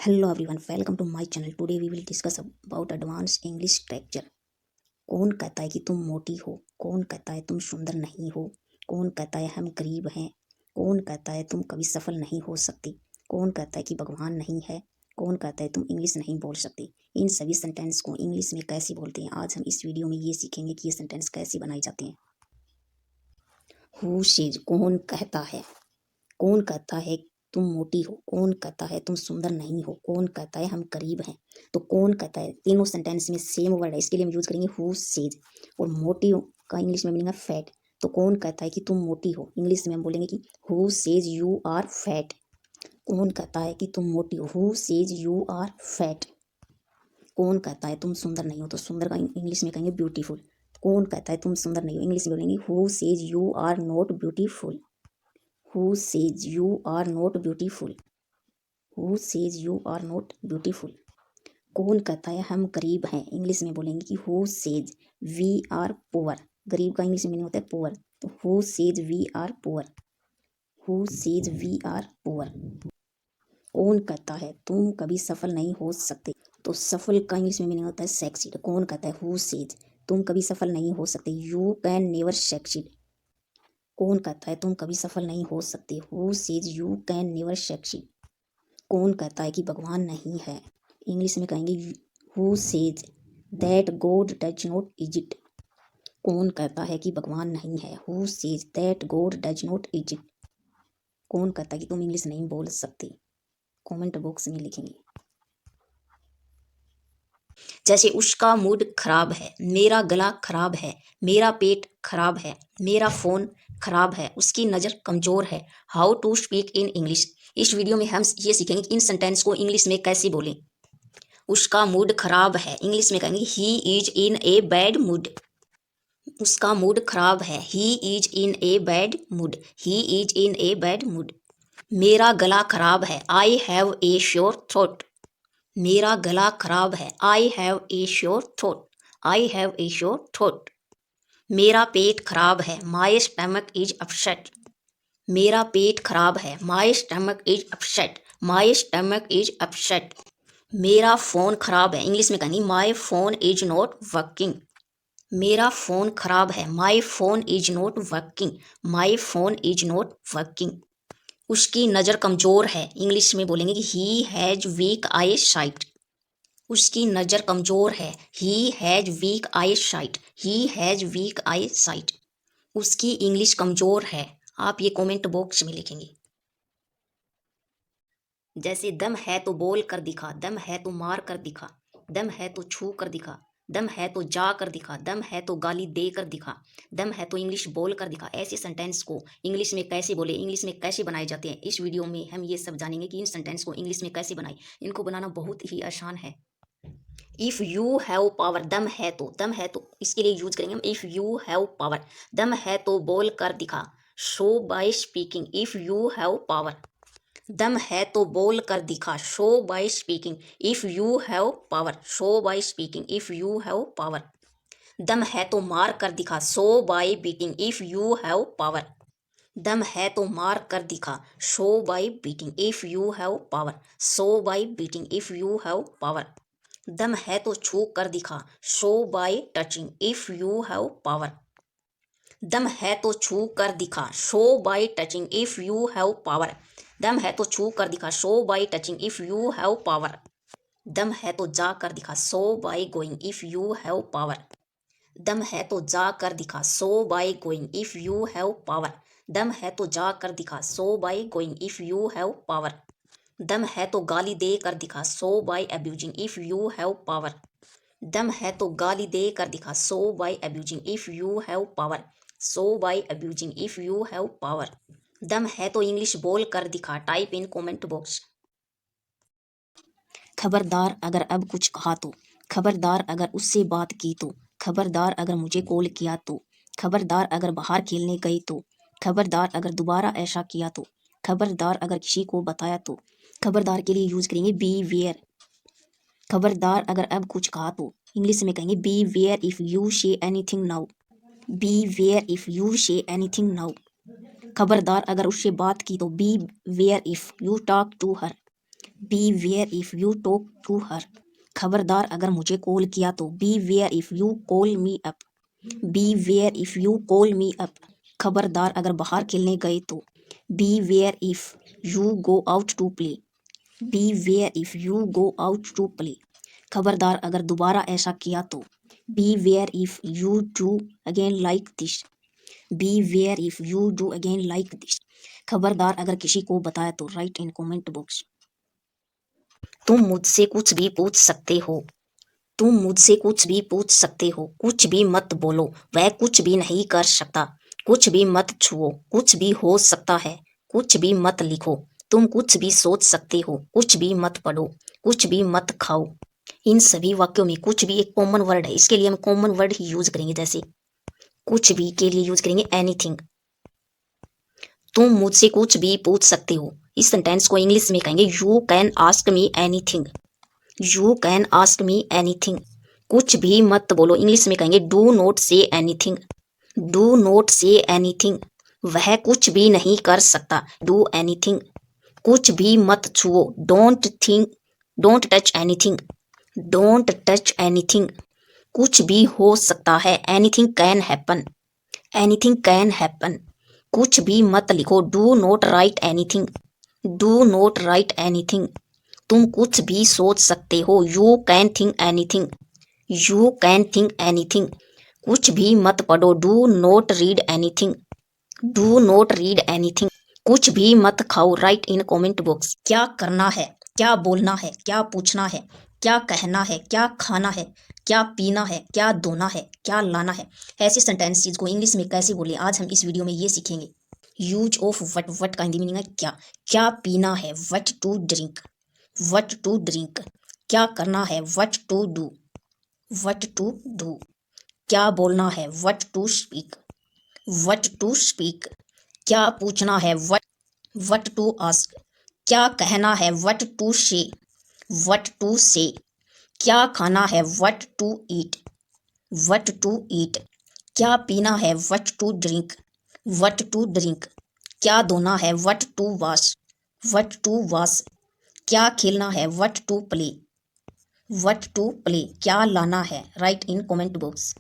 Hello everyone, welcome to my channel. Today we will discuss about advanced English structure. कौन कहता है कि तुम मोटी हो? कौन कहता है तुम सुंदर नहीं हो? कौन कहता है हम गरीब हैं? कौन कहता है तुम कभी सफल नहीं हो सकती? कौन कहता है कि भगवान नहीं है? कौन कहता है तुम इंग्लिश नहीं बोल सकती? इन सभी सेंटेंस को इंग्लिश में कैसे बोलते हैं, आज हम इस वीडियो में ये सीखेंगे कि ये सेंटेंस कैसे बनाई जाती हैं। हु सेज, कौन कहता है? कौन कहता है तुम मोटी हो? कौन कहता है तुम सुंदर नहीं हो? कौन कहता है हम गरीब हैं? तो कौन कहता है, तीनों सेंटेंस में सेम वर्ड है, इसके लिए हम यूज करेंगे हु सेज। और मोटी का इंग्लिश में मीनिंग है फैट। तो कौन कहता है कि तुम मोटी हो? इंग्लिश में हम बोलेंगे कि who says you are fat. कौन कहता है कि तुम मोटी हो? Who says you are fat. कौन कहता है तुम सुंदर नहीं हो? तो सुंदर का इंग्लिश में कहेंगे ब्यूटीफुल। कौन कहता है तुम सुंदर नहीं हो? इंग्लिश में बोलेंगे who says you are not beautiful. Who says you are not beautiful? Who says you are not beautiful? कौन कहता है हम गरीब हैं? इंग्लिश में बोलेंगे कि who says we are poor. गरीब का इंग्लिश में मीनिंग होता है poor. तो who says we are poor? Who says we are poor? कौन कहता है तुम कभी सफल नहीं हो सकते? तो सफल का इंग्लिश में मीनिंग होता है succeed. कौन कहता है who says तुम कभी सफल नहीं हो सकते? You can never succeed. कौन कहता है तुम कभी सफल नहीं हो सकते? Who says you can never succeed. कौन कहता है कि भगवान नहीं है? इंग्लिश में कहेंगे who says that God does not exist. कौन कहता है कि भगवान नहीं है? Who says that God does not exist. कौन कहता है कि तुम इंग्लिश नहीं बोल सकते? कमेंट बॉक्स में लिखेंगे। जैसे उसका मूड खराब है, मेरा गला खराब है, मेरा पेट खराब है, मेरा फोन खराब है, उसकी नज़र कमजोर है। How to speak in English. इस वीडियो में हम ये सीखेंगे कि इन सेंटेंस को इंग्लिश में कैसे बोलें। उसका मूड खराब है, इंग्लिश में कहेंगे he is in a bad mood. उसका मूड खराब है, he is in a bad mood. He is in a bad mood. मेरा गला खराब है, I have a sure throat. मेरा गला खराब है, I have a sure throat. I have a sure throat. मेरा पेट खराब है, माई स्टमक इज अपसेट। मेरा पेट खराब है, my stomach is upset. My stomach is upset. मेरा फ़ोन खराब है, इंग्लिश में कहेंगे my phone is not working. मेरा फ़ोन खराब है, my phone is not working. My phone is not working. उसकी नज़र कमज़ोर है, इंग्लिश में बोलेंगे कि he has weak eye sight. उसकी नज़र कमज़ोर है, he has weak eye sight. He has weak eye sight. उसकी इंग्लिश कमज़ोर है, आप ये कमेंट बॉक्स में लिखेंगे। जैसे दम है तो बोल कर दिखा, दम है तो मार कर दिखा, दम है तो छू कर दिखा, दम है तो जा कर दिखा, दम है तो गाली दे कर दिखा, दम है तो इंग्लिश बोल कर दिखा। ऐसे सेंटेंस को इंग्लिश में कैसे बोले, इंग्लिश में कैसे बनाए जाते हैं, इस वीडियो में हम ये सब जानेंगे कि इन सेंटेंस को इंग्लिश में कैसे बनाएं। इनको बनाना बहुत ही आसान है। इफ़ यू हैव पावर, दम है तो इसके लिए यूज करेंगे हम इफ़ यू हैव पावर। दम है तो बोल कर दिखा, show by speaking. If you have power. दम है तो बोल कर दिखा, show by speaking. If you have power, show by speaking. If you have power. दम है तो मार कर दिखा, show bye beating. If you have power. दम है तो मार कर दिखा, show bye beating. If you have power, show bye beating. If you have power. दम है तो छू कर दिखा, show bye touching. If you have power. दम है तो छू कर दिखा, show bye touching. If you have power. दम है तो छू कर दिखा, show bye touching. If you have power. दम है तो जा कर दिखा, show by going. If you have power. दम है तो जा कर दिखा, show by going. If you have power. दम है तो जा कर दिखा, show by going. If you have power. दम है तो गाली दे कर दिखा, show by abusing. If you have power. दम है तो गाली दे कर दिखा, show by abusing. If you have power. Show by abusing. If you have power. दम है तो इंग्लिश बोल कर दिखा, टाइप इन कमेंट बॉक्स। खबरदार अगर अब कुछ कहा तो, खबरदार अगर उससे बात की तो, खबरदार अगर मुझे कॉल किया तो, खबरदार अगर बाहर खेलने गई तो, खबरदार अगर दोबारा ऐसा किया तो, खबरदार अगर किसी को बताया तो। खबरदार के लिए यूज करेंगे बी वेयर। खबरदार अगर अब कुछ कहा तो, इंग्लिश में कहेंगे beware if you say anything now. Beware if you say anything now. खबरदार अगर उससे बात की तो, beware if you talk to her. Beware if you talk to her. खबरदार अगर मुझे कॉल किया तो. Beware if you call me up. Beware if you call me up. खबरदार अगर बाहर खेलने गए तो. Beware if you go out to play. Beware if you go out to play. खबरदार अगर दोबारा ऐसा किया तो. Beware if you do again like this. Beware if you do again like this. खबरदार अगर किसी को बताया तो. Right in comment box. तुम मुझसे कुछ भी पूछ सकते हो. तुम मुझसे कुछ भी पूछ सकते हो. कुछ भी मत बोलो, वह कुछ भी नहीं कर सकता. कुछ भी मत छुओ, कुछ भी हो सकता है. कुछ भी मत लिखो, तुम कुछ भी सोच सकते हो. कुछ भी मत पढ़ो, कुछ भी मत खाओ. इन सभी वाक्यों में कुछ भी एक कॉमन वर्ड है. इसके लिए हम कॉमन वर्ड ही यूज करेंगे. जैसे कुछ भी के लिए यूज करेंगे एनीथिंग. तुम मुझसे कुछ भी पूछ सकते हो. इस सेंटेंस को इंग्लिश में कहेंगे you can ask me anything. You can ask me anything. कुछ भी मत बोलो. इंग्लिश में कहेंगे do not say anything. Do not say anything. वह कुछ भी नहीं कर सकता. Do anything. कुछ भी मत छुओ. Don't touch anything. Don't touch anything. कुछ भी हो सकता है. Anything can happen. Anything can happen. कुछ भी मत लिखो. Do not write anything. Do not write anything. तुम कुछ भी सोच सकते हो. You can think anything. You can think anything. कुछ भी मत पढ़ो. Do not read anything. Do not read anything. कुछ भी मत खाओ. Right in comment box. क्या करना है, क्या बोलना है, क्या पूछना है, क्या कहना है, क्या खाना है, क्या पीना है, क्या धोना है, क्या लाना है. ऐसे सेंटेंसेस को इंग्लिश में कैसे बोले आज हम इस वीडियो में ये सीखेंगे. Use of what. वट का हिंदी मीनिंग है क्या. क्या पीना है. What to drink. What to drink. क्या करना है. What to do. What to do. क्या बोलना है. What to speak. What to speak. क्या पूछना है. What to ask. क्या कहना है. What to say. What to say. क्या खाना है. What to eat. What to eat. क्या पीना है. What to drink. What to drink. क्या धोना है. What to wash. What to wash. क्या खेलना है. What to play. What to play. क्या लाना है. Write in comment box.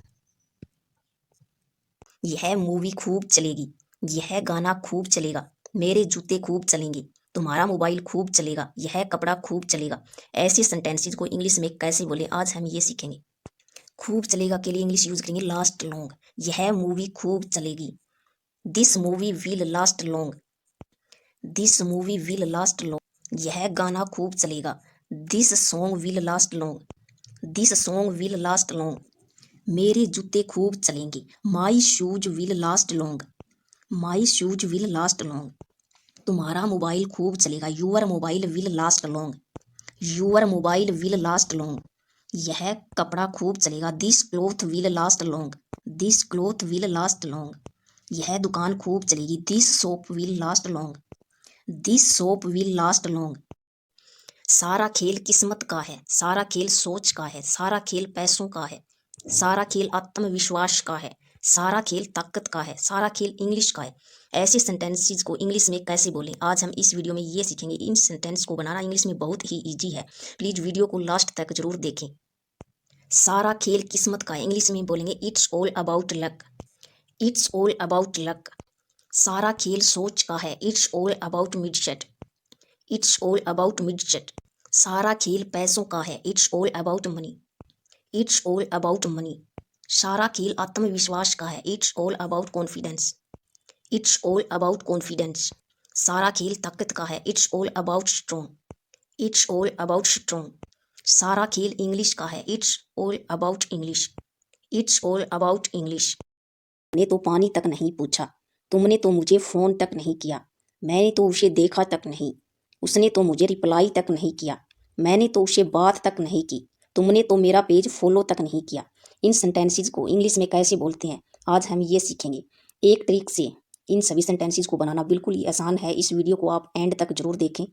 यह मूवी खूब चलेगी. यह गाना खूब चलेगा. मेरे जूते खूब चलेंगे. तुम्हारा मोबाइल खूब चलेगा. यह कपड़ा खूब चलेगा. ऐसे सेंटेंसेस को इंग्लिश में कैसे बोले आज हम ये सीखेंगे. खूब चलेगा के लिए इंग्लिश यूज करेंगे लास्ट लॉन्ग. यह मूवी खूब चलेगी. This movie will last long. This movie will last long. यह गाना खूब चलेगा. This song will last long. This song will last long. मेरे जूते खूब चलेंगे. My shoes will last long. My shoes will last long. तुम्हारा मोबाइल खूब चलेगा. Your mobile will last long. Your mobile will last long. यह कपड़ा खूब चलेगा. This cloth will last long. This cloth will last long. यह दुकान खूब चलेगी. This shop will last long. This shop will last long. सारा खेल किस्मत का है. सारा खेल सोच का है. सारा खेल पैसों का है. सारा खेल आत्मविश्वास का है. सारा खेल ताकत का है. सारा खेल इंग्लिश का है. ऐसे सेंटेंसेस को इंग्लिश में कैसे बोलें आज हम इस वीडियो में ये सीखेंगे. इन सेंटेंस को बनाना इंग्लिश में बहुत ही इजी है. प्लीज वीडियो को लास्ट तक जरूर देखें. सारा खेल किस्मत का है. इंग्लिश में बोलेंगे it's all about luck. It's all about luck. सारा खेल सोच का है. It's all about mindset. It's all about mindset. सारा खेल पैसों का है. It's all about money. It's all about money. सारा खेल आत्मविश्वास का है. It's all about confidence. It's all about confidence. सारा खेल ताकत का है. It's all about strong. It's all about strong. सारा खेल इंग्लिश का है. It's all about English. It's all about English. मैंने तो पानी तक नहीं पूछा. तुमने तो मुझे फ़ोन तक नहीं किया. मैंने तो उसे देखा तक नहीं. उसने तो मुझे रिप्लाई तक नहीं किया. मैंने तो उसे बात तक नहीं की. तुमने तो मेरा पेज फॉलो तक नहीं किया. इन सेंटेंसेस को इंग्लिश में कैसे बोलते हैं आज हम ये सीखेंगे. एक तरीके से इन सभी सेंटेंसेस को बनाना बिल्कुल ही आसान है. इस वीडियो को आप एंड तक जरूर देखें.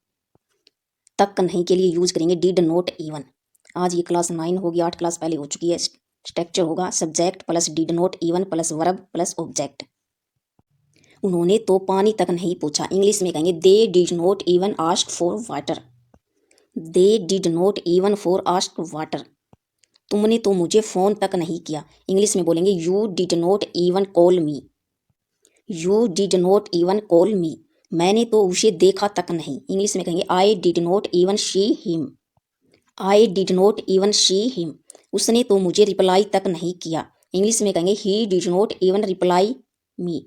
तक नहीं के लिए यूज करेंगे डिड नॉट इवन. आज ये क्लास 9 होगी. 8 क्लास पहले हो चुकी है. स्ट्रक्चर होगा subject plus did not even plus verb plus object. उन्होंने तो पानी तक नहीं पूछा. इंग्लिश में कहेंगे they did not even ask for water. They did not even for ask water. तुमने तो मुझे फ़ोन तक नहीं किया। इंग्लिश में बोलेंगे you did not even call me. You did not even call मी। मैंने तो उसे देखा तक नहीं। इंग्लिश में कहेंगे I did not even see him. I did not even see him. उसने तो मुझे रिप्लाई तक नहीं किया। इंग्लिश में कहेंगे he did not even reply me.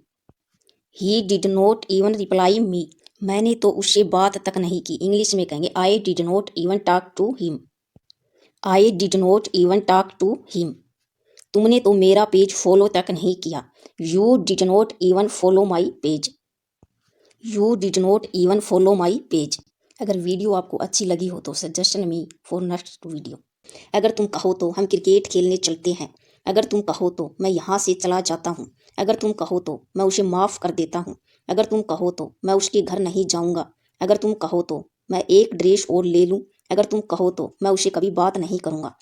He did not even reply me. मैंने तो उससे बात तक नहीं की। इंग्लिश में कहेंगे I did not even talk to him. I did not even talk to him. तुमने तो मेरा पेज फॉलो तक नहीं किया। You did not even follow my page. You did not even follow my page. अगर video आपको अच्छी लगी हो तो suggestion me for next video. अगर तुम कहो तो हम क्रिकेट खेलने चलते हैं। अगर तुम कहो तो मैं यहाँ से चला जाता हूँ। अगर तुम कहो तो मैं उसे माफ़ कर देता हूँ। अगर तुम कहो तो मैं उसके घर नहीं जाऊँगा। अगर तुम कहो तो मैं एक ड्रेस और ले लूँ। अगर तुम कहो तो मैं उसे कभी बात नहीं करूँगा।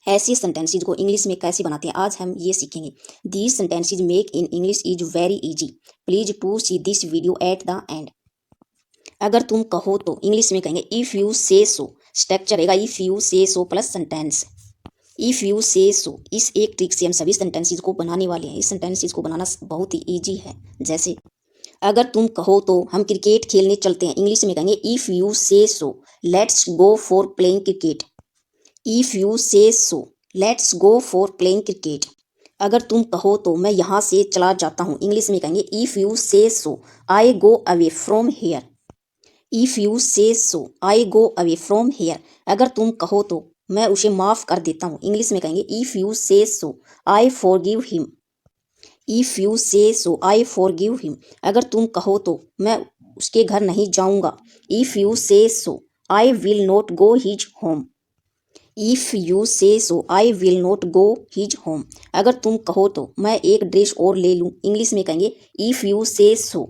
ऐसी सेंटेंसेज को इंग्लिश में कैसे बनाते हैं आज हम ये सीखेंगे। These sentences make in English is very easy. Please to see this video at the end. अगर तुम कहो तो इंग्लिश में कहेंगे if you say so. Structure रहेगा if you say so plus sentence. If you say सो। इस एक trick से हम सभी सेंटेंसेज को बनाने वाले हैं। इस सेंटेंसेज को बनाना बहुत ही ईजी है। जैसे अगर तुम कहो तो हम क्रिकेट खेलने चलते हैं। इंग्लिश में कहेंगे if you say so let's go for playing cricket. If you say so let's go for playing cricket. अगर तुम कहो तो मैं यहाँ से चला जाता हूँ। इंग्लिश में कहेंगे if you say so I go away from here. If you say so I go away from here. अगर तुम कहो तो मैं उसे माफ़ कर देता हूँ। इंग्लिश में कहेंगे if you say so I forgive him. If you say so I forgive him. अगर तुम कहो तो मैं उसके घर नहीं जाऊँगा। If you say so I will not go his home. If you say so I will not go his home. अगर तुम कहो तो मैं एक ड्रेस और ले लूँ। इंग्लिश में कहेंगे if you say so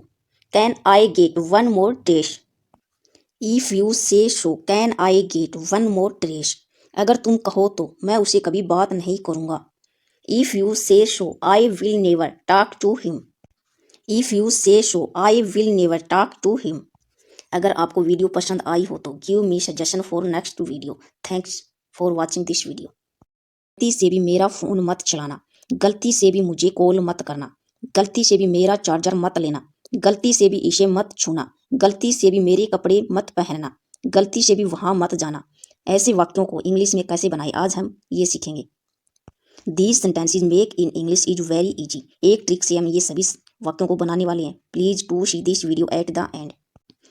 can I get one more dress. If you say so can I get one more dress. अगर तुम कहो तो मैं उसे कभी बात नहीं करूँगा। If you say so I will never talk to him. If you say so I will never talk to him. अगर आपको वीडियो पसंद आई हो तो give me suggestion for next video. Thanks for watching this video. गलती से भी मेरा फ़ोन मत चलाना। गलती से भी मुझे कॉल मत करना। गलती से भी मेरा चार्जर मत लेना। गलती से भी इसे मत छूना। गलती से भी मेरे कपड़े मत पहनना। गलती से भी वहाँ मत जाना। ऐसे वाक्यों को इंग्लिश में कैसे बनाएं आज हम ये सीखेंगे। These sentences make in English is very easy. एक ट्रिक से हम ये सभी वाक्यों को बनाने वाले हैं। Please to see this video at the end.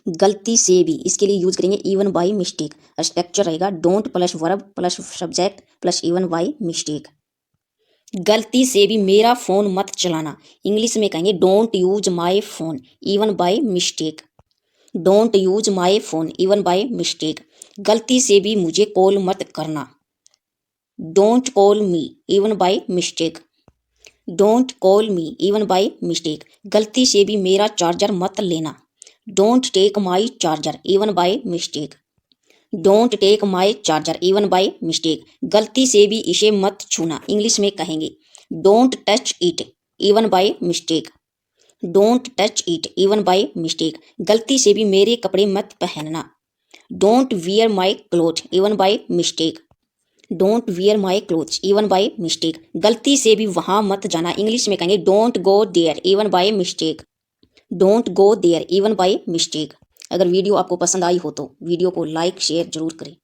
गलती से भी इसके लिए यूज करेंगे इवन बाय मिस्टेक। स्ट्रक्चर रहेगा don't plus verb plus subject plus even by mistake. गलती से भी मेरा फ़ोन मत चलाना। इंग्लिश में कहेंगे don't use my phone even by mistake. Don't use my phone even by mistake. गलती से भी मुझे कॉल मत करना। Don't call me even by mistake. Don't call me even by mistake. गलती से भी मेरा चार्जर मत लेना। Don't take my charger even by mistake. Don't take my charger even by mistake. गलती से भी इसे मत छूना। इंग्लिश में कहेंगे don't touch it even by mistake. Don't touch it even by mistake. गलती से भी मेरे कपड़े मत पहनना। Don't wear my cloth even by mistake. Don't wear my clothes even by mistake. गलती से भी वहाँ मत जाना। इंग्लिश में कहेंगे don't go there even by mistake. Don't go there even by mistake. अगर वीडियो आपको पसंद आई हो तो वीडियो को लाइक शेयर जरूर करें।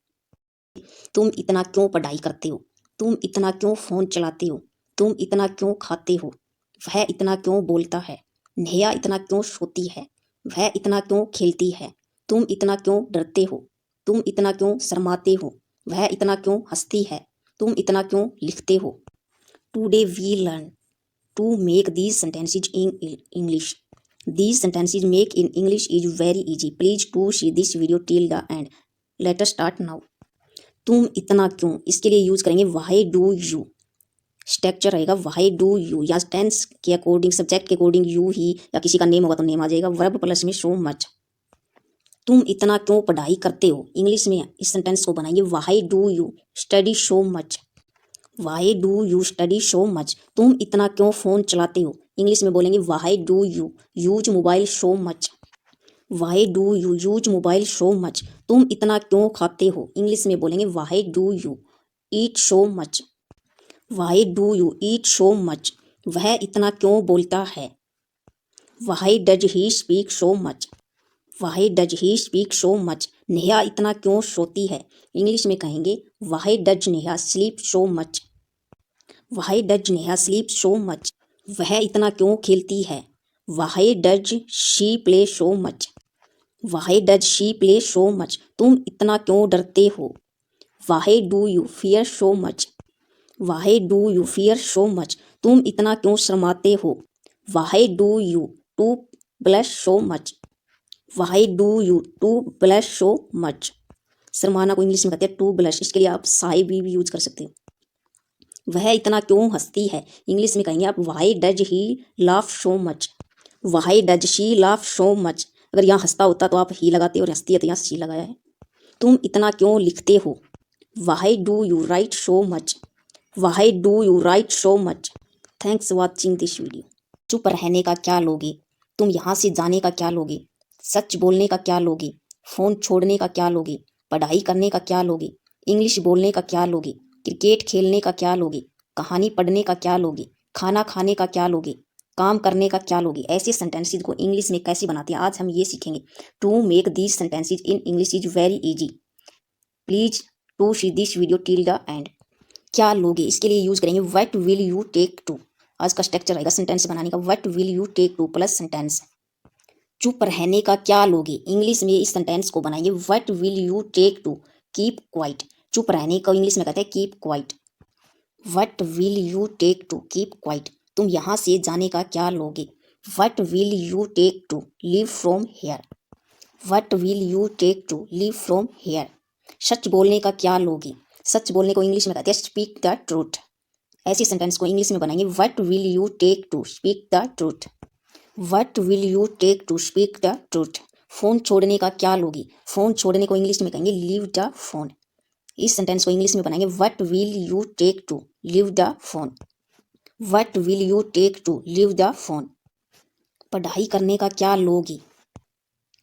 तुम इतना क्यों पढ़ाई करते हो? तुम इतना क्यों फ़ोन चलाते हो? तुम इतना क्यों खाते हो? वह इतना क्यों बोलता है? नेहा इतना क्यों सोती है? वह इतना क्यों खेलती है? तुम इतना क्यों डरते हो? तुम इतना क्यों शर्माते हो? वह इतना क्यों हंसती है? तुम इतना क्यों लिखते हो? Today we learn to make these sentences in English. These sentences make in English is very easy. Please to see this video till the end. Let us start now. तुम इतना क्यों इसके लिए यूज करेंगे why do you। स्ट्रक्चर रहेगा why do you या tense के according subject के अकॉर्डिंग यू ही या किसी का नेम होगा तो नेम आ जाएगा। वर्ब प्लस में so much। तुम इतना क्यों पढ़ाई करते हो? इंग्लिश में इस सेंटेंस को बनाएंगे why do you study so much। Y do you study so much. तुम इतना क्यों फ़ोन चलाते हो? इंग्लिश में बोलेंगे Y do you use mobile so much. Why do you use mobile so much, तुम इतना क्यों खाते हो, इंग्लिश में बोलेंगे Y do you eat so much. Why do you eat so much, वह इतना क्यों बोलता है। Why does he speak so much, why does he speak so much, Neha इतना क्यों सोती है, इंग्लिश में कहेंगे why does Neha sleep so much. Why does Neha sleep so much, वह इतना क्यों खेलती है। Why does she play so much, why does she play so much, तुम इतना क्यों डरते हो। Why do you fear so much, why do you fear so much, तुम इतना क्यों शर्माते हो। Why do you to blush so much, why do you to blush so much, शर्माना को इंग्लिश में कहते हैं टू ब्लश, इसके लिए आप साई भी यूज कर सकते हो। वह इतना क्यों हंसती है, इंग्लिश में कहेंगे आप why does he laugh so much, why does she laugh so much, अगर यहाँ हंसता होता तो आप ही लगाते और हंसती है तो यहाँ शी लगाया है। तुम इतना क्यों लिखते हो। Why do you right so much, why do you right so much. Thanks watching this video. चुप रहने का क्या लोगे, तुम यहाँ से जाने का क्या लोगे, सच बोलने का क्या लोगे, फ़ोन छोड़ने का क्या लोगे, पढ़ाई करने का क्या लोगे, इंग्लिश बोलने का क्या लोगे, क्रिकेट खेलने का क्या लोगे, कहानी पढ़ने का क्या लोगे, खाना खाने का क्या लोगे, काम करने का क्या लोगे। ऐसे सेंटेंसेस को इंग्लिश में कैसे बनाते हैं आज हम ये सीखेंगे। To make these sentences in English is very easy, please to see this video till the end. क्या लोगे, इसके लिए यूज करेंगे what will you take to. आज का स्ट्रक्चर रहेगा सेंटेंस बनाने का what will you take to plus sentence. चुप रहने का क्या लोगे, इंग्लिश में इस सेंटेंस को बनाएंगे what will you take to keep quiet. चुप रहने को इंग्लिश में कहते हैं keep quiet. What will you take to keep quiet, तुम यहाँ से जाने का क्या लोगे। What will you take to leave from here, what will you take to leave from here. सच बोलने का क्या लोगे, सच बोलने को इंग्लिश में कहते हैं स्पीक द ट्रूथ। ऐसी सेंटेंस को इंग्लिश में बनाएंगे what will you take to speak the truth, what will you take to speak the truth. Phone छोड़ने का क्या लोगी, फोन छोड़ने को इंग्लिश में कहेंगे लीव द फोन। इस सेंटेंस को इंग्लिश में बनाएंगे what will you take to leave the phone, what will you take to leave the phone. पढ़ाई करने का क्या लोगी,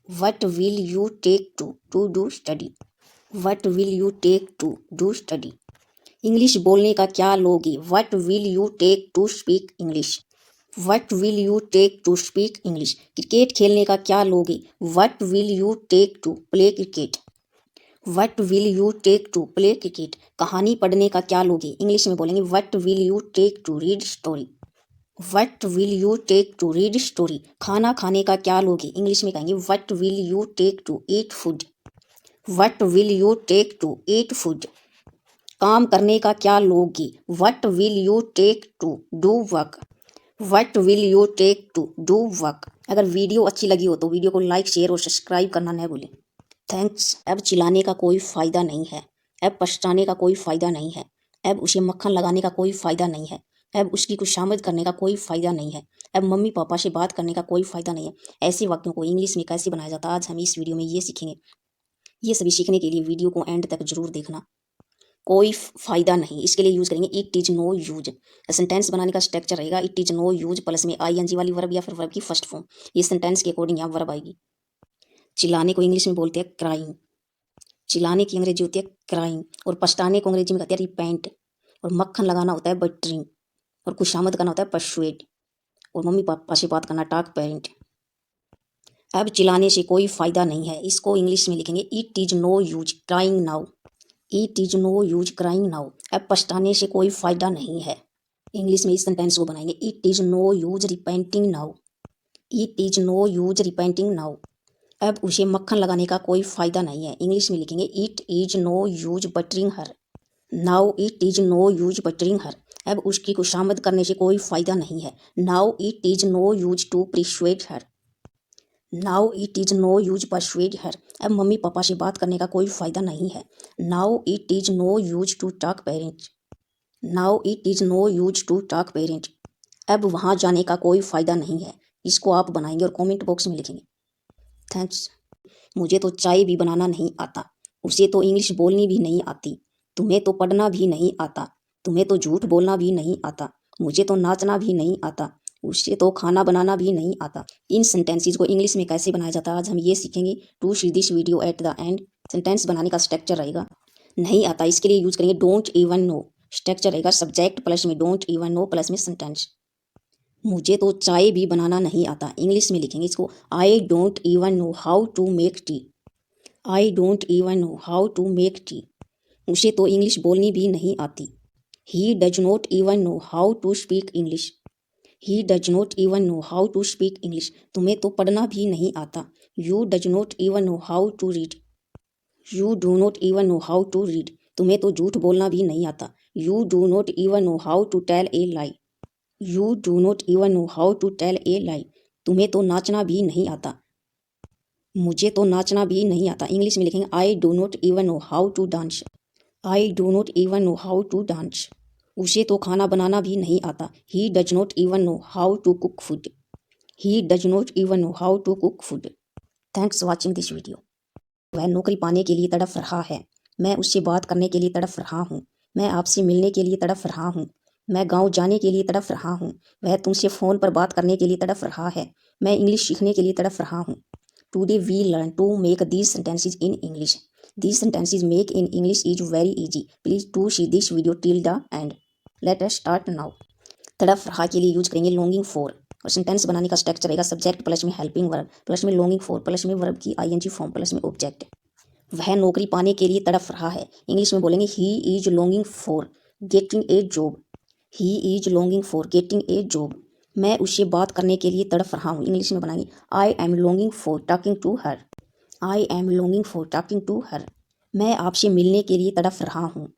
what will you take to do study, what will you take to do study. English बोलने का क्या लोगी, what will you take to speak English, what will you take to speak English. Cricket खेलने का क्या लोगे, what will you take to play cricket, what will you take to play cricket. कहानी पढ़ने का क्या लोगे, इंग्लिश में बोलेंगे what will you take to read story, what will you take to read story. खाना खाने का क्या लोगे, इंग्लिश में कहेंगे what will you take to eat food, what will you take to eat food. काम करने का क्या लोगी, what will you take to do work, what will you take to do work. अगर वीडियो अच्छी लगी हो तो वीडियो को लाइक शेयर और सब्सक्राइब करना न भूलें। थैंक्स। अब चिल्लाने का कोई फ़ायदा नहीं है, अब पछताने का कोई फ़ायदा नहीं है, अब उसे मक्खन लगाने का कोई फ़ायदा नहीं है, अब उसकी खुशामद करने का कोई फ़ायदा नहीं है, अब मम्मी पापा से बात करने का कोई फ़ायदा नहीं है। ऐसे वाक्यों को इंग्लिश में कैसे बनाया जाता है आज हम इस वीडियो में ये सीखेंगे। ये सभी सीखने के लिए वीडियो को एंड तक जरूर देखना। कोई फ़ायदा नहीं, इसके लिए यूज़ करेंगे it is no use. Sentence बनाने का स्ट्रक्चर रहेगा it is no use plus में आईएनजी वाली वर्ब या फिर वर्ब की फर्स्ट फॉर्म। ये सेंटेंस के अकॉर्डिंग यहाँ वर्ब आएगी। चिल्लाने को इंग्लिश में बोलते हैं क्राइम, चिल्लाने की अंग्रेजी होती है क्राइम, और पछताने को अंग्रेजी में कहते हैं रिपेंट, और मक्खन लगाना होता है बटरिंग, और खुशामद करना होता है परसुएड, और मम्मी पापा से बात करना टॉक पेरेंट। अब चिल्लाने से कोई फ़ायदा नहीं है, इसको इंग्लिश में लिखेंगे it is no use crying now, it is no use crying now. अब पछताने से कोई फ़ायदा नहीं है, इंग्लिश में इस सेंटेंस को बनाएंगे it is no use repenting now, it is no use repenting now. अब उसे मक्खन लगाने का कोई फ़ायदा नहीं है, इंग्लिश में लिखेंगे it is no use buttering her, now it is no use buttering her. अब उसकी खुशामद करने से कोई फ़ायदा नहीं है, now it is no use to persuade her, now it is no use persuade her. अब मम्मी पापा से बात करने का कोई फ़ायदा नहीं है, now it is no use to talk parents, now it is no use to talk parents. अब वहाँ जाने का कोई फ़ायदा नहीं है, इसको आप बनाएंगे और कमेंट बॉक्स में लिखेंगे। थैंक्स। मुझे तो चाय भी बनाना नहीं आता, उसे तो इंग्लिश बोलनी भी नहीं आती, तुम्हें तो पढ़ना भी नहीं आता, तुम्हें तो झूठ बोलना भी नहीं आता, मुझे तो नाचना भी नहीं आता, उसे तो खाना बनाना भी नहीं आता। इन सेंटेंसेस को इंग्लिश में कैसे बनाया जाता है आज हम ये सीखेंगे। To see this video at the end. Sentence बनाने का स्ट्रक्चर रहेगा, नहीं आता इसके लिए यूज करेंगे डोंट इवन नो। स्ट्रक्चर रहेगा सब्जेक्ट प्लस में डोंट इवन नो प्लस में सेंटेंस। मुझे तो चाय भी बनाना नहीं आता, इंग्लिश में लिखेंगे इसको I don't even know how to make tea. I don't even know how to make tea. उसे तो इंग्लिश बोलनी भी नहीं आती। He does not even know how to speak English. He does not even know how to speak English. तुम्हें तो पढ़ना भी नहीं आता। You does not even know how to read. You do not even know how to read. तुम्हें तो झूठ बोलना भी नहीं आता। You do not even know how to tell a lie. You do not even know how to tell a lie. तुम्हें तो नाचना भी नहीं आता। मुझे तो नाचना भी नहीं आता, इंग्लिश में लिखेंगे I do not even know how to dance. I do not even know how to dance. उसे तो खाना बनाना भी नहीं आता। He does not even know how to cook food. He does not even know how to cook food. Thanks watching this video. वह नौकरी पाने के लिए तड़फ रहा है। मैं उससे बात करने के लिए तड़फ रहा हूँ। मैं आपसे मिलने के लिए तड़फ रहा हूँ। मैं गांव जाने के लिए तड़फ रहा हूँ। वह तुमसे फ़ोन पर बात करने के लिए तड़फ रहा है। मैं इंग्लिश सीखने के लिए तड़फ रहा हूँ। Today we learn to make these sentences in English. These sentences make in English is very easy. Please do see this video till the end. Let us start now. तड़फ रहा के लिए यूज करेंगे longing for और sentence बनाने का structure रहेगा subject plus में helping verb plus में longing for प्लस में वर्ब की ing फॉर्म प्लस में ऑब्जेक्ट। वह नौकरी पाने के लिए तड़फ रहा है, इंग्लिश में बोलेंगे he is longing for getting a job. He is longing for getting a job. मैं उससे बात करने के लिए तड़फ रहा हूँ, इंग्लिश में बनाएंगे I am longing for talking to her. I am longing for talking to her. मैं आपसे मिलने के लिए तड़फ रहा हूँ।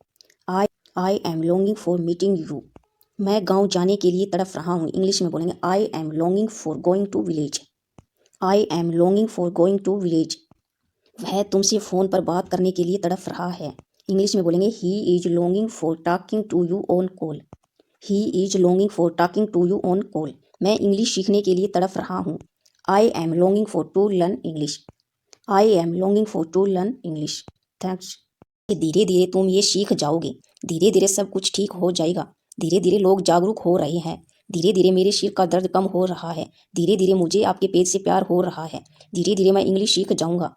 I am longing for meeting you. मैं गांव जाने के लिए तड़फ रहा हूँ, इंग्लिश में बोलेंगे I am longing for going to village. I am longing for going to village. वह तुमसे फ़ोन पर बात करने के लिए तड़फ रहा है, इंग्लिश में बोलेंगे He is longing for talking to you on call. He is longing for talking to you on call. मैं इंग्लिश सीखने के लिए तड़फ रहा हूँ। I am longing for to learn English. I am longing for to learn English. Thanks. धीरे धीरे तुम ये सीख जाओगे। धीरे धीरे सब कुछ ठीक हो जाएगा। धीरे धीरे लोग जागरूक हो रहे हैं। धीरे धीरे मेरे सिर का दर्द कम हो रहा है। धीरे धीरे मुझे आपके पेज से प्यार हो रहा है। धीरे धीरे मैं इंग्लिश सीख जाऊंगा।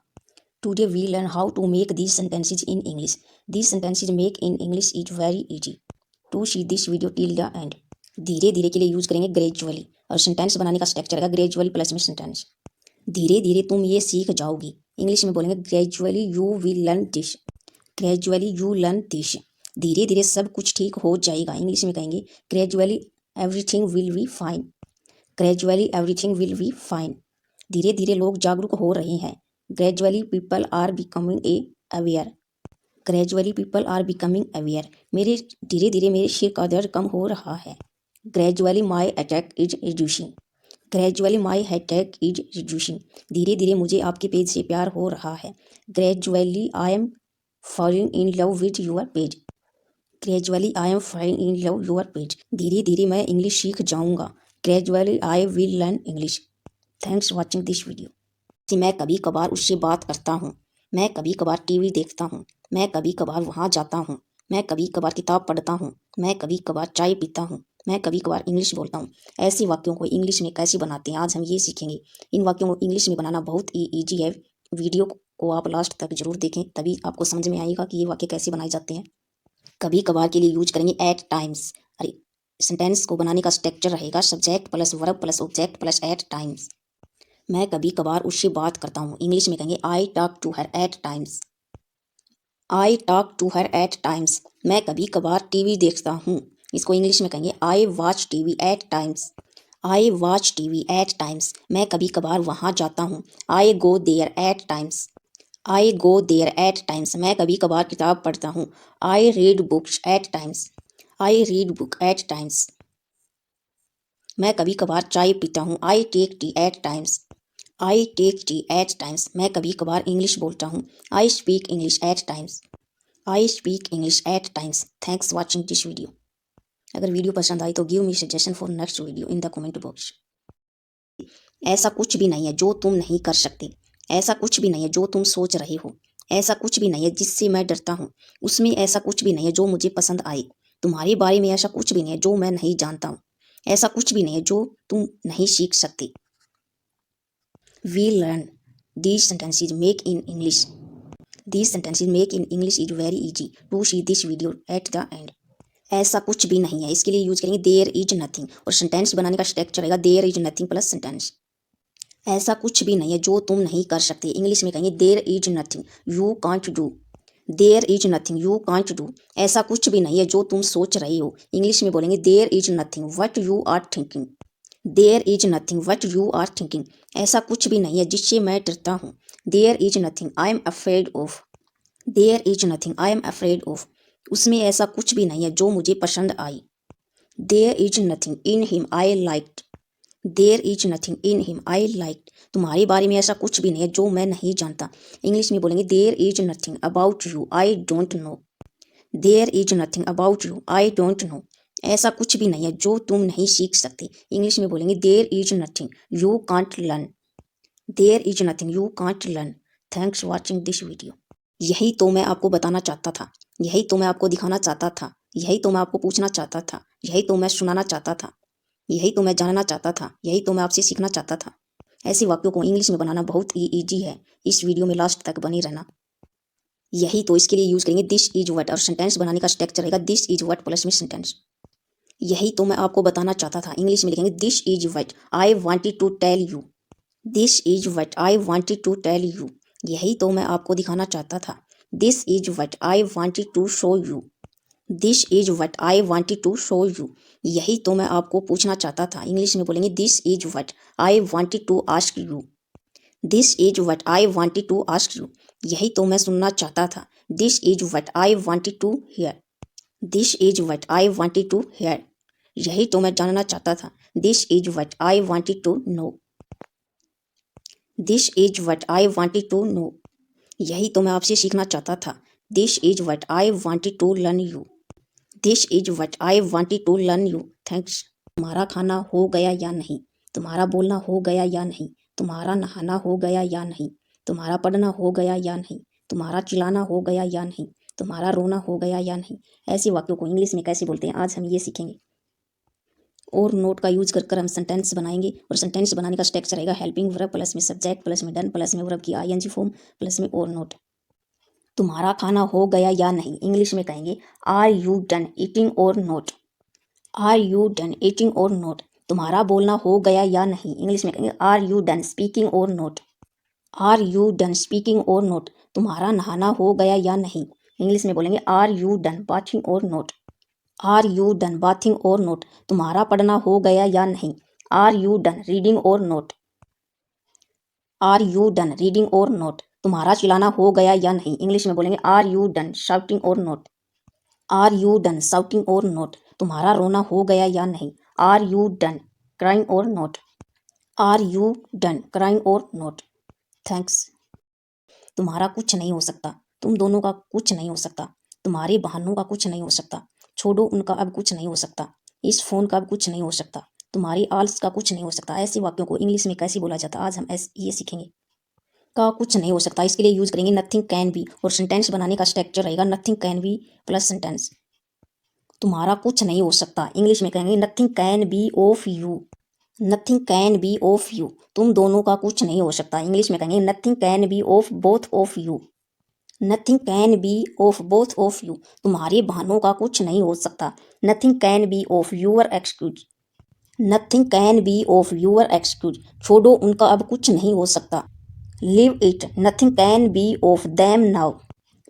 Today we learn how to make these sentences in English. These sentences make in English is very easy. To see this video till the end. धीरे धीरे के लिए यूज करेंगे ग्रेजुअली और सेंटेंस बनाने का स्ट्रक्चर रहेगा ग्रेजुअली प्लस में सेंटेंस। धीरे धीरे तुम ये सीख जाओगी, इंग्लिश में बोलेंगे gradually you will learn this. Gradually you learn this. धीरे धीरे सब कुछ ठीक हो जाएगा, इंग्लिश में कहेंगे gradually everything will be fine. Gradually everything will be fine. धीरे धीरे लोग जागरूक हो रहे हैं। Gradually people are becoming aware. Gradually people are becoming aware. मेरे धीरे धीरे मेरे सिर का दर्द कम हो रहा है। Gradually my attack is reducing. Gradually my attack is reducing. धीरे धीरे मुझे आपके पेज से प्यार हो रहा है। Gradually I am falling in love with your page. Gradually I am falling in love your page. धीरे धीरे मैं इंग्लिश सीख जाऊंगा। Gradually I will learn English. Thanks watching this video. मैं कभी कभार उससे बात करता हूँ। मैं कभी कभार टीवी देखता हूँ। मैं कभी कभार वहाँ जाता हूँ। मैं कभी कभार किताब पढ़ता हूँ। मैं कभी कभार चाय पीता हूँ। मैं कभी कभार इंग्लिश बोलता हूँ। ऐसे वाक्यों को इंग्लिश में कैसे बनाते हैं आज हम ये सीखेंगे। इन वाक्यों को इंग्लिश में बनाना बहुत ही ईजी है। वीडियो को आप लास्ट तक जरूर देखें, तभी आपको समझ में आएगा कि ये वाक्य कैसे बनाए जाते हैं। कभी कभार के लिए यूज करेंगे एट टाइम्स। अरे सेंटेंस को बनाने का स्ट्रक्चर रहेगा subject plus verb plus object plus at times. मैं कभी कभार उससे बात करता हूँ, इंग्लिश में कहेंगे I talk to her at times. I talk to her at times. मैं कभी कभार टीवी देखता हूँ, इसको इंग्लिश में कहेंगे I watch TV at times. I watch TV at times. मैं कभी कभार वहाँ जाता हूँ। I go there at times. I go there at times. मैं कभी कभार किताब पढ़ता हूँ। I read books at times. I read book at times. मैं कभी कभार चाय पीता हूँ। I take tea at times. I take tea at times. मैं कभी कभार इंग्लिश बोलता हूँ। I speak English at times. I speak English at times. Thanks watching this video. अगर वीडियो पसंद आई तो give me suggestion for next video in the comment box. ऐसा कुछ भी नहीं है जो तुम नहीं कर सकते। ऐसा कुछ भी नहीं है जो तुम सोच रहे हो। ऐसा कुछ भी नहीं है जिससे मैं डरता हूँ। उसमें ऐसा कुछ भी नहीं है जो मुझे पसंद आए। तुम्हारे बारे में ऐसा कुछ भी नहीं है जो मैं नहीं जानता हूँ। ऐसा कुछ भी नहीं है जो तुम नहीं सीख सकते। We learn these sentences make in English. These sentences make in English is very easy to see this video at the end. ऐसा कुछ भी नहीं है, इसके लिए यूज करेंगे देयर इज नथिंग और सेंटेंस बनाने का स्ट्रक्चर रहेगा there is nothing plus sentence. ऐसा कुछ भी नहीं है जो तुम नहीं कर सकते, इंग्लिश में कहेंगे there is nothing you can't do. There is nothing you can't do. ऐसा कुछ भी नहीं है जो तुम सोच रहे हो, इंग्लिश में बोलेंगे there is nothing what you are thinking. There is nothing what you are thinking. ऐसा कुछ भी नहीं है जिससे मैं डरता हूँ, there is nothing I am afraid of. There is nothing I am afraid of. उसमें ऐसा कुछ भी नहीं है जो मुझे पसंद आई, there is nothing in him I liked. There is nothing in him I liked. तुम्हारे बारे में ऐसा कुछ भी नहीं है जो मैं नहीं जानता, इंग्लिश में बोलेंगे there is nothing about you I don't know. There is nothing about you I don't know. ऐसा कुछ भी नहीं है जो तुम नहीं सीख सकते, इंग्लिश में बोलेंगे there is nothing you can't learn. There is nothing you can't learn. Thanks watching this video. यही तो मैं आपको बताना चाहता था, यही तो मैं आपको दिखाना चाहता था, यही तो मैं आपको पूछना चाहता था, यही तो मैं सुनाना चाहता था, यही तो मैं जानना चाहता था, यही तो मैं आपसे सीखना चाहता था। ऐसे वाक्यों को इंग्लिश में बनाना बहुत ही ईजी है, इस वीडियो में लास्ट तक बने रहना। यही तो इसके लिए यूज करेंगे दिस इज व्हाट और सेंटेंस बनाने का स्ट्रक्चर रहेगा दिस इज व्हाट प्लस में सेंटेंस। यही तो मैं आपको बताना चाहता था, इंग्लिश में लिखेंगे this is what I wanted to tell you. This is what I wanted to tell you. यही तो मैं आपको दिखाना चाहता था, this is what I wanted to show you. This is what I wanted to show you. यही तो मैं आपको पूछना चाहता था, इंग्लिश में बोलेंगे this is what I wanted to ask you. This is what I wanted to ask you. यही तो मैं सुनना चाहता था, this is what I wanted to hear. This is what I wanted to hear. यही तो मैं जानना चाहता था, this is what I wanted to know. This is what I wanted to know. यही तो मैं आपसे सीखना चाहता था, this is what I wanted to learn you. This is what I wanted to learn you. Thanks. तुम्हारा खाना हो गया या नहीं, तुम्हारा बोलना हो गया या नहीं, तुम्हारा नहाना हो गया या नहीं, तुम्हारा पढ़ना हो गया या नहीं, तुम्हारा चिल्लाना हो गया या नहीं, तुम्हारा रोना हो गया या नहीं। ऐसे वाक्यों को इंग्लिश में कैसे बोलते हैं आज हम ये सीखेंगे। और नोट का यूज कर हम सेंटेंस बनाएंगे और सेंटेंस बनाने का स्ट्रक्चर रहेगा हेल्पिंग वर्ब प्लस में सब्जेक्ट प्लस में डन प्लस में वर्ब की आईएनजी फॉर्म प्लस में और नोट। तुम्हारा खाना हो गया या नहीं, इंग्लिश में कहेंगे are you done eating or not. Are you done eating or not. तुम्हारा बोलना हो गया या नहीं, इंग्लिश में कहेंगे are you done speaking or not. Are you done speaking or not. तुम्हारा नहाना हो गया या नहीं, इंग्लिश में बोलेंगे are you done bathing or not. Are you done bathing or not. तुम्हारा पढ़ना हो गया या नहीं, are you done reading or not. Are you done reading or not. तुम्हारा चिल्लाना हो गया या नहीं, इंग्लिश में बोलेंगे are you done shouting or not. Are you done shouting or not. तुम्हारा रोना हो गया या नहीं, are you done crying or not. Are you done crying or not. Thanks. तुम्हारा कुछ नहीं हो सकता, तुम दोनों का कुछ नहीं हो सकता, तुम्हारे बहानों का कुछ नहीं हो सकता, छोड़ो उनका अब कुछ नहीं हो सकता, इस फोन का अब कुछ नहीं हो सकता, तुम्हारी आलस का कुछ नहीं हो सकता। ऐसे वाक्यों को इंग्लिश में कैसे बोला जाता है आज हम ये सीखेंगे। का कुछ नहीं हो सकता, इसके लिए यूज करेंगे नथिंग कैन बी और सेंटेंस बनाने का स्ट्रक्चर रहेगा nothing can B plus sentence. तुम्हारा कुछ नहीं हो सकता, इंग्लिश में कहेंगे nothing can be of you. Nothing can be of you. तुम दोनों का कुछ नहीं हो सकता, इंग्लिश में कहेंगे nothing can be of both of you. Nothing can be of both of you. तुम्हारे बहानों का कुछ नहीं हो सकता, nothing can be of your excuse. Nothing can be of your excuse. छोड़ो उनका अब कुछ नहीं हो सकता, live it nothing can be of them now.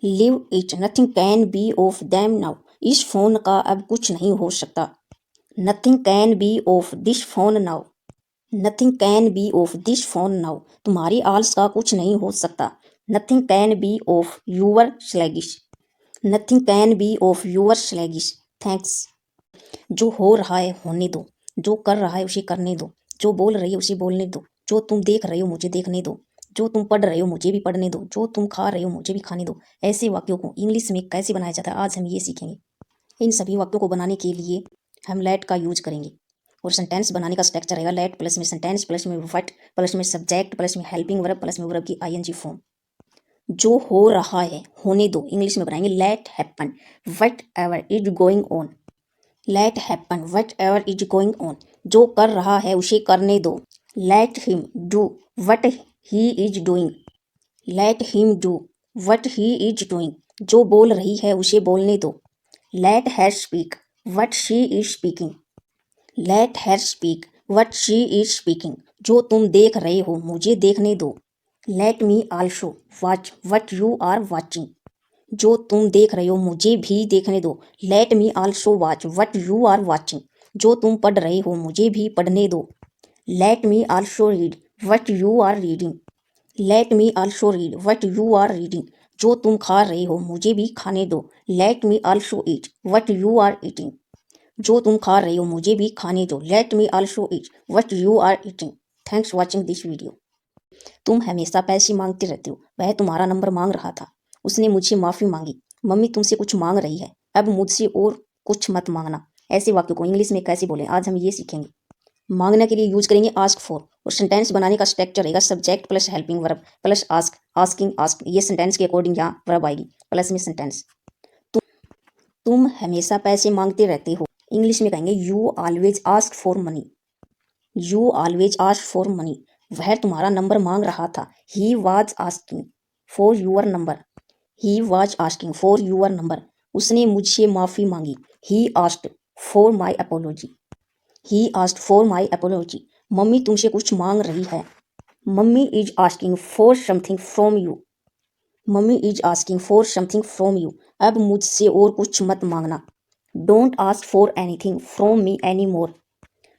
Live it nothing can be of them now. इस फोन का अब कुछ नहीं हो सकता, nothing can be of this phone now. Nothing can be of this phone now. तुम्हारी आलस का कुछ नहीं हो सकता, nothing can be of your sluggish. Nothing can be of your sluggish. Thanks. जो हो रहा है होने दो, जो कर रहा है उसे करने दो, जो बोल रही है उसे बोलने दो, जो तुम देख रहे हो मुझे देखने दो, जो तुम पढ़ रहे हो मुझे भी पढ़ने दो, जो तुम खा रहे हो मुझे भी खाने दो। ऐसे वाक्यों को इंग्लिश में कैसे बनाया जाता है आज हम ये सीखेंगे। इन सभी वाक्यों को बनाने के लिए हम लेट का यूज करेंगे और सेंटेंस बनाने का स्ट्रक्चर रहेगा लेट प्लस में सेंटेंस प्लस में व्हाट प्लस में सब्जेक्ट प्लस में हेल्पिंग वर्ब प्लस में वर्ब की आईएनजी फॉर्म। जो हो रहा है होने दो, इंग्लिश में बनाएंगे let happen whatever is going on. Let happen whatever is going on, जो कर रहा है उसे करने दो। Let him do what he is doing, let him do what he is doing, जो बोल रही है उसे बोलने दो। Let her speak what she is speaking, let her speak what she is speaking, जो तुम देख रहे हो मुझे देखने दो। Let me also watch what you are watching, जो तुम देख रहे हो मुझे भी देखने दो। Let me also watch what you are watching, जो तुम पढ़ रहे हो मुझे भी पढ़ने दो। Let me also read what you are reading, late me also read what you are reading, जो तुम खा रहे हो मुझे भी खाने दो। Let me also eat what you are eating, जो तुम खा रहे हो मुझे भी खाने दो। Let me also eat what you are eating. Thanks watching this video. तुम हमेशा पैसे मांगते रहते हो, वह तुम्हारा नंबर मांग रहा था, उसने मुझसे माफ़ी मांगी। मम्मी तुमसे कुछ मांग रही है, अब मुझसे और कुछ मत मांगना। ऐसे वाक्यों को इंग्लिश में कैसे बोलें, आज हम ये सीखेंगे। मांगने के लिए यूज करेंगे आस्क फॉर, और सेंटेंस बनाने का स्ट्रक्चर रहेगा subject plus helping verb plus ask, asking, ask. ये सेंटेंस के अकॉर्डिंग यहाँ वर्ब आएगी प्लस में सेंटेंस। तुम हमेशा पैसे मांगते रहते हो, इंग्लिश में कहेंगे you always ask for money, you always ask for money. वह तुम्हारा नंबर मांग रहा था, he was asking for your number, he was asking for your number. उसने मुझसे माफ़ी मांगी, he asked for my apology, he asked for my apology. Mummy तुमसे कुछ मांग रही है, mummy is asking for something from you, mummy is asking for something from you. अब मुझसे और कुछ मत मांगना। Don't ask for anything from me any more,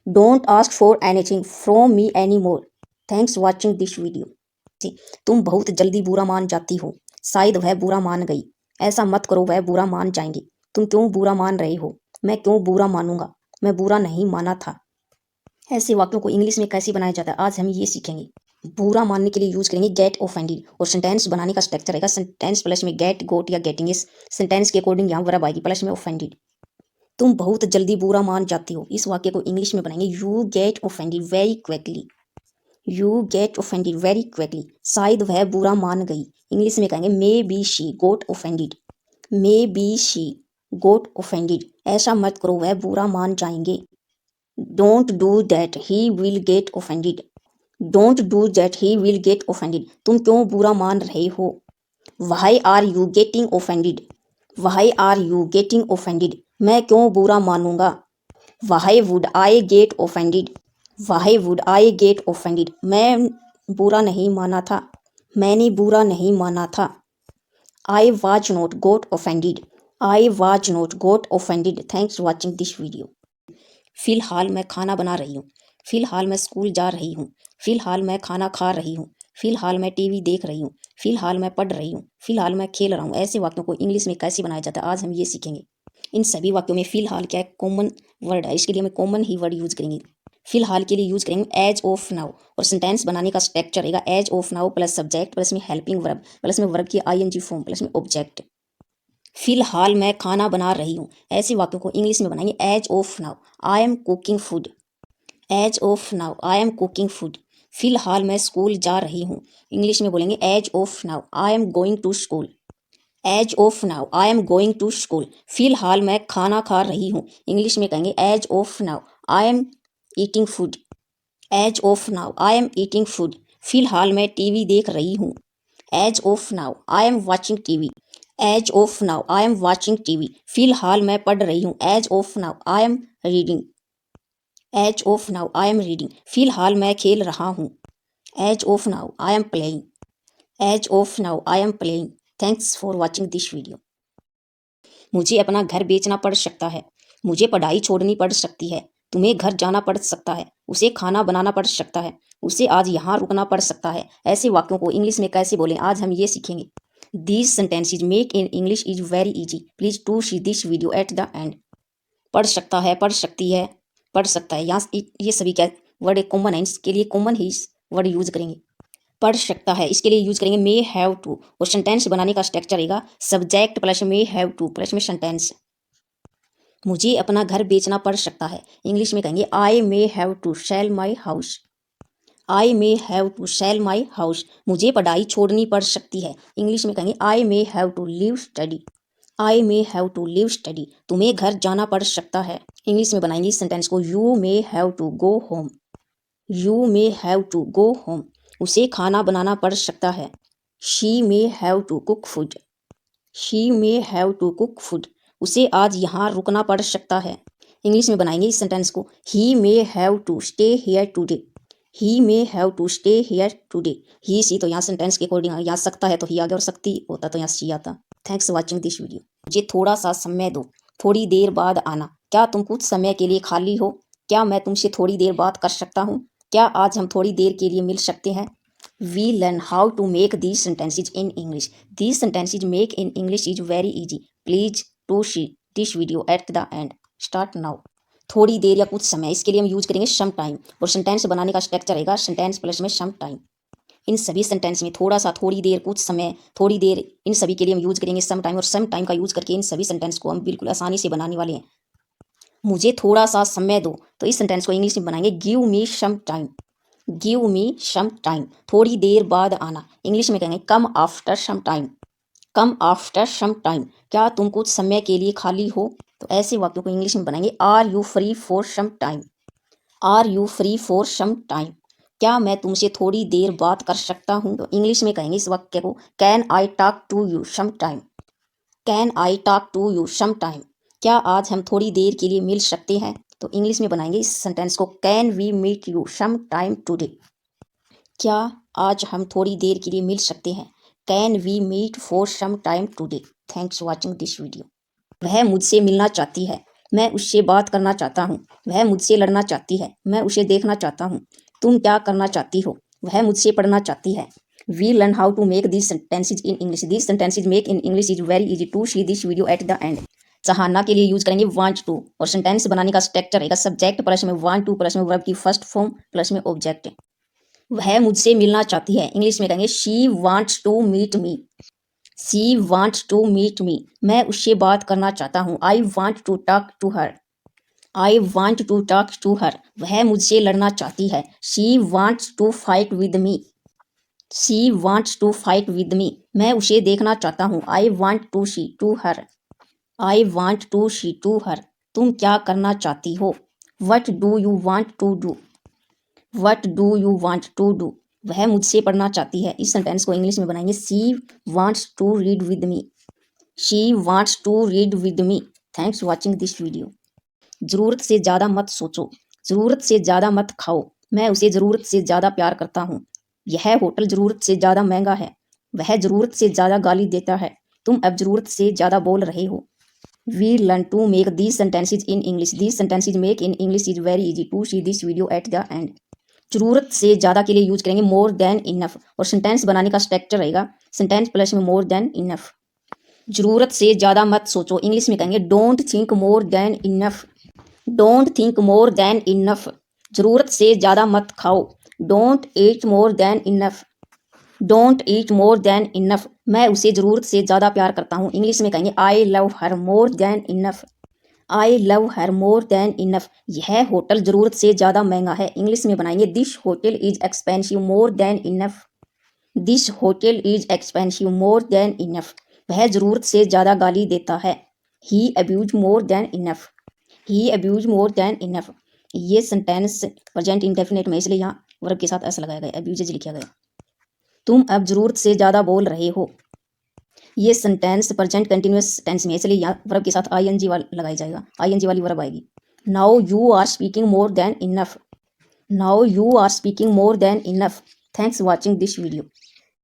don't ask for anything from me any more. Thanks watching this video. तुम बहुत जल्दी बुरा मान जाती हो, शायद वह बुरा मान गई। ऐसा मत करो, वह बुरा मान जाएंगे। तुम क्यों बुरा मान रहे हो, मैं क्यों बुरा मानूंगा, मैं बुरा नहीं माना था। ऐसे वाक्यों को इंग्लिश में कैसे बनाया जाता है, आज हम ये सीखेंगे। बुरा मानने के लिए यूज करेंगे गेट ऑफेंडेड, और सेंटेंस बनाने का स्ट्रक्चर रहेगा सेंटेंस प्लस में गेट, गोट या गेटिंग। इस सेंटेंस के अकॉर्डिंग यहाँ वर्ब आएगी प्लस में ऑफेंडेड। तुम बहुत जल्दी बुरा मान जाती हो, इस वाक्य को इंग्लिश में बनाएंगे you get offended very quickly, you get offended very quickly. शायद वह बुरा मान गई, इंग्लिश में कहेंगे may be she got offended, may be she got offended. ऐसा मत करो, वह बुरा मान जाएंगे। Don't do that he will get offended, don't do that he will get offended. तुम क्यों बुरा मान रहे हो। Why are you getting offended, why are you getting offended, मैं क्यों बुरा मानूंगा। Why would I get offended, why would I get offended, मैं बुरा नहीं माना था, मैंने बुरा नहीं माना था। I was not goat offended, I was not goat offended. Thanks watching this video. फिलहाल मैं खाना बना रही हूँ, फिलहाल मैं स्कूल जा रही हूँ, फिलहाल मैं खाना खा रही हूँ, फिलहाल मैं टीवी देख रही हूँ, फिलहाल मैं पढ़ रही हूँ, फिलहाल मैं खेल रहा हूँ। ऐसे वाक्यों को इंग्लिश में कैसे बनाया जाता है, आज हम ये सीखेंगे। इन सभी वाक्यों में फिलहाल क्या है, कॉमन वर्ड है, इसके लिए हमें कॉमन ही वर्ड यूज करेंगे। फिलहाल के लिए यूज करेंगे एज ऑफ नाउ, और सेंटेंस बनाने का स्ट्रक्चर रहेगा as of now plus subject plus में हेल्पिंग वर्ब प्लस में वर्ब की आईएनजी फॉर्म प्लस में ऑब्जेक्ट। फिलहाल मैं खाना बना रही हूँ, ऐसे वाक्यों को इंग्लिश में बनाएंगे as of now I am cooking food, as of now I am cooking food. फिलहाल मैं स्कूल जा रही हूँ, इंग्लिश में बोलेंगे as of now I am going to school, as of now I am going to school. फिलहाल मैं खाना खा रही हूँ, इंग्लिश में कहेंगे as of now I am eating food, as of now I am eating food. फिलहाल मैं टीवी देख रही हूँ, as of now I am watching TV, as of now I am watching TV. फिलहाल मैं पढ़ रही हूँ, as of now I am reading, as of now I am reading. फिलहाल मैं खेल रहा हूँ, as of now I am playing, as of now I am playing. Thanks for watching this video. मुझे अपना घर बेचना पड़ सकता है, मुझे पढ़ाई छोड़नी पड़ सकती है, तुम्हें घर जाना पड़ सकता है, उसे खाना बनाना पड़ सकता है, उसे आज यहाँ रुकना पड़ सकता है। ऐसे वाक्यों को इंग्लिश में कैसे बोलें, आज हम ये सीखेंगे। These sentences make in English is very easy. Please do see this video at the end. पढ़ सकता है, पढ़ सकती है, पढ़ सकता है, यहाँ ये सभी क्या वर्ड एक कॉमन है, इसके लिए कॉमन ही वर्ड यूज करेंगे। पढ़ सकता है, इसके लिए यूज करेंगे मे हैव टू, और सेंटेंस बनाने का स्ट्रक्चर रहेगा subject plus may have two plus में सेंटेंस। मुझे अपना घर बेचना पड़ सकता है, इंग्लिश में कहेंगे I may have to sell my house, I may have to sell my house. मुझे पढ़ाई छोड़नी पड़ सकती है, इंग्लिश में कहेंगे I may have to leave study, I may have to leave study, तुम्हें घर जाना पड़ सकता है। इंग्लिश में बनाएंगे इस सेंटेंस को, you may have to go home. You may have to go home, उसे खाना बनाना पड़ सकता है। She may have to cook food. She may have to cook food, उसे आज यहाँ रुकना पड़ सकता है। इंग्लिश में बनाएंगे इस सेंटेंस को, he may have to stay here today. He may have to stay here today. ही सी तो यहाँ सेंटेंस के अकॉर्डिंग आ सकता है तो ही आ गया, और सकती होता तो यहाँ सी आता। Thanks watching this video. मुझे थोड़ा सा समय दो, थोड़ी देर बाद आना। क्या तुम कुछ समय के लिए खाली हो? क्या मैं तुमसे थोड़ी देर बात कर सकता हूँ? क्या आज हम थोड़ी देर के लिए मिल सकते हैं? We learn how to make these sentences in English. These sentences make in English is very easy. Please to see this video at the end. Start now. थोड़ी देर या कुछ समय, इसके लिए हम यूज करेंगे सम टाइम, और सेंटेंस बनाने का स्ट्रक्चर रहेगा सेंटेंस प्लस में सम टाइम। इन सभी सेंटेंस में थोड़ा सा, थोड़ी देर, कुछ समय, थोड़ी देर, इन सभी के लिए हम यूज करेंगे सम टाइम, और सम टाइम का यूज करके इन सभी सेंटेंस को हम बिल्कुल आसानी से बनाने वाले हैं। मुझे थोड़ा सा समय दो, तो इस सेंटेंस को इंग्लिश में बनाएंगे give me some time. Give me some time, थोड़ी देर बाद आना। इंग्लिश में कहेंगे come after some time. Come after some time, क्या तुम कुछ समय के लिए खाली हो? तो ऐसे वाक्यों को इंग्लिश में बनाएंगे are you free for some time. Are you free for some time, क्या मैं तुमसे थोड़ी देर बात कर सकता हूँ? तो इंग्लिश में कहेंगे इस वाक्य को, can I talk to you some time. Can I talk to you some time, क्या आज हम थोड़ी देर के लिए मिल सकते हैं? तो इंग्लिश में बनाएंगे इस सेंटेंस को, can we meet you some time today. क्या आज हम थोड़ी देर के लिए मिल सकते हैं? Can we meet for some time today. Thanks watching this video. वह मुझसे मिलना चाहती है, मैं उससे बात करना चाहता हूँ। वह मुझसे लड़ना चाहती है, मैं उसे देखना चाहता हूँ। तुम क्या करना चाहती हो? वह मुझसे पढ़ना चाहती है। We learn how to make these sentences in English. These sentences make in English is very easy to see this video at the end. चाहना के लिए यूज करेंगे want to, और सेंटेंस बनाने का स्ट्रक्चर रहेगा सब्जेक्ट प्लस में want to plus में वर्ब की फर्स्ट फॉर्म प्लस में ऑब्जेक्ट। वह मुझसे मिलना चाहती है, इंग्लिश में कहेंगे she wants to meet me. She wants to meet me, मैं उससे बात करना चाहता हूँ। I want to talk to her. I want to talk to her, वह मुझसे लड़ना चाहती है। She wants to fight with me. She wants to fight with me, मैं उसे देखना चाहता हूँ। I want to see to her. I want to see to her, तुम क्या करना चाहती हो? What do you want to do? What do you want to do, वह मुझसे पढ़ना चाहती है। इस सेंटेंस को इंग्लिश में बनाएंगे She wants to read with me. She wants to read with me. Thanks watching this video. ज़रूरत से ज़्यादा मत सोचो, ज़रूरत से ज़्यादा मत खाओ। मैं उसे ज़रूरत से ज़्यादा प्यार करता हूँ। यह होटल ज़रूरत से ज़्यादा महंगा है। वह ज़रूरत से ज़्यादा गाली देता है। तुम अब ज़रूरत से ज़्यादा बोल रहे हो। We learn to make these sentences in English. These sentences make in English is very easy to see this video at the end. ज़रूरत से ज़्यादा के लिए यूज करेंगे मोर देन इनफ, और सेंटेंस बनाने का स्ट्रक्चर रहेगा सेंटेंस प्लस में मोर देन इनफ। ज़रूरत से ज़्यादा मत सोचो, इंग्लिश में कहेंगे don't think more than enough. Don't think more than enough, ज़रूरत से ज़्यादा मत खाओ। Don't eat more than enough. Don't eat more than enough, मैं उसे ज़रूरत से ज़्यादा प्यार करता हूँ। इंग्लिश में कहेंगे I love her more than enough. I love her more than enough, यह होटल ज़रूरत से ज़्यादा महंगा है। इंग्लिश में बनाएंगे this hotel is expensive more than enough. This hotel is expensive more than enough, वह ज़रूरत से ज़्यादा गाली देता है। ही अब्यूज मोर देन इनफ। ही अब्यूज मोर देन इनफ, ये सेंटेंस प्रेजेंट इंडेफिनिट में, इसलिए यहाँ वर्ब के साथ एस लगाया गया, अब्यूजेज लिखा गया। तुम अब ज़रूरत से ज़्यादा बोल रहे हो, ये सेंटेंस प्रेजेंट कंटिन्यूअस टेंस में, इसलिए यहाँ वर्ब के साथ आईएनजी वाला लगाया जाएगा, आईएनजी वाली वर्ब आएगी। Now you are speaking more than enough. Now you are speaking more than enough. Thanks watching this video.